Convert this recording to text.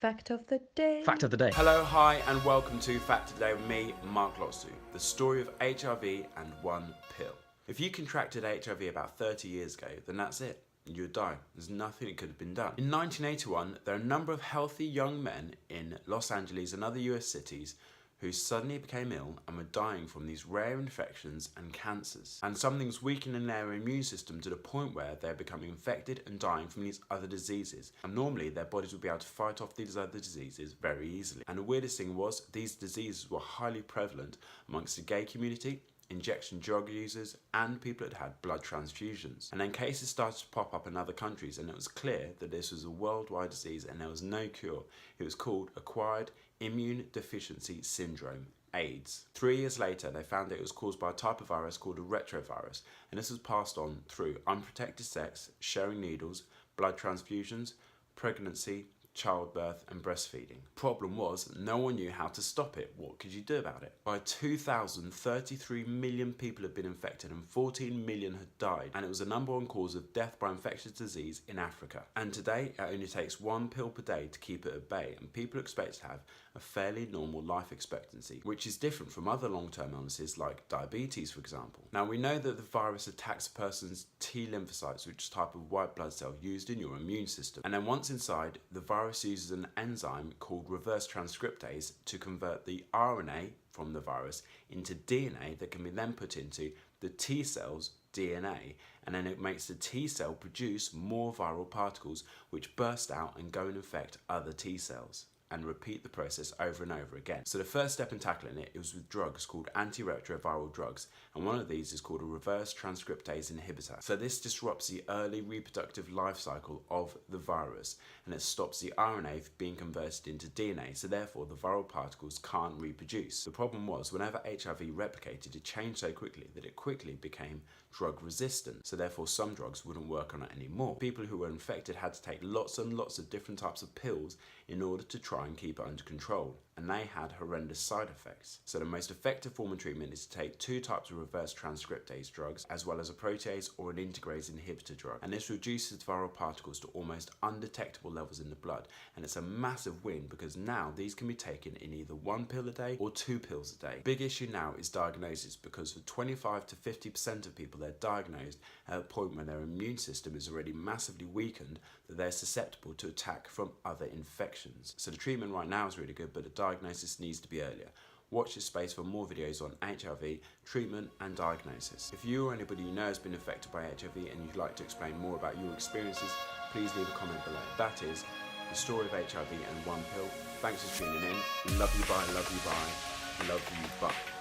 Fact of the day. Fact of the day. Hello, hi, and welcome to Fact of the Day with me, Mark Lotsu, the story of HIV and one pill. If you contracted HIV about 30 years ago, then that's it. You'd die. There's nothing that could have been done. In 1981, there are a number of healthy young men in Los Angeles and other US cities who suddenly became ill and were dying from these rare infections and cancers. And something's weakening their immune system to the point where they're becoming infected and dying from these other diseases. And normally their bodies would be able to fight off these other diseases very easily. And the weirdest thing was, these diseases were highly prevalent amongst the gay community, injection drug users, and people that had blood transfusions. And then cases started to pop up in other countries, and it was clear that this was a worldwide disease and there was no cure. It was called Acquired Immune Deficiency Syndrome, AIDS. 3 years later, they found that it was caused by a type of virus called a retrovirus, and this was passed on through unprotected sex, sharing needles, blood transfusions, pregnancy, childbirth and breastfeeding. Problem was, no one knew how to stop it. What could you do about it? By 2000, 33 million people had been infected and 14 million had died, and it was the #1 cause of death by infectious disease in Africa. And today, it only takes 1 pill per day to keep it at bay, and people expect to have a fairly normal life expectancy, which is different from other long-term illnesses like diabetes, for example. Now, we know that the virus attacks a person's T lymphocytes, which is a type of white blood cell used in your immune system. And then once inside, the virus uses an enzyme called reverse transcriptase to convert the RNA from the virus into DNA that can be then put into the T cell's DNA, and then it makes the T cell produce more viral particles which burst out and go and infect other T cells, and repeat the process over and over again. So the first step in tackling it was with drugs called antiretroviral drugs, and one of these is called a reverse transcriptase inhibitor. So this disrupts the early reproductive life cycle of the virus, and it stops the RNA from being converted into DNA, so therefore the viral particles can't reproduce. The problem was, whenever HIV replicated, it changed so quickly that it quickly became drug resistant, so therefore some drugs wouldn't work on it anymore. People who were infected had to take lots and lots of different types of pills in order to try and keep it under control, and they had horrendous side effects. So the most effective form of treatment is to take 2 types of reverse transcriptase drugs, as well as a protease or an integrase inhibitor drug, and this reduces viral particles to almost undetectable levels in the blood, and it's a massive win because now these can be taken in either 1 pill a day or 2 pills a day. Big issue now is diagnosis, because for 25 to 50% of people, they're diagnosed at a point where their immune system is already massively weakened, that they're susceptible to attack from other infections. So the treatment right now is really good, but the diagnosis needs to be earlier. Watch this space for more videos on HIV, treatment and diagnosis. If you or anybody you know has been affected by HIV and you'd like to explain more about your experiences, please leave a comment below. That is the story of HIV and one pill. Thanks for tuning in. Love you, bye, love you, bye, love you, bye.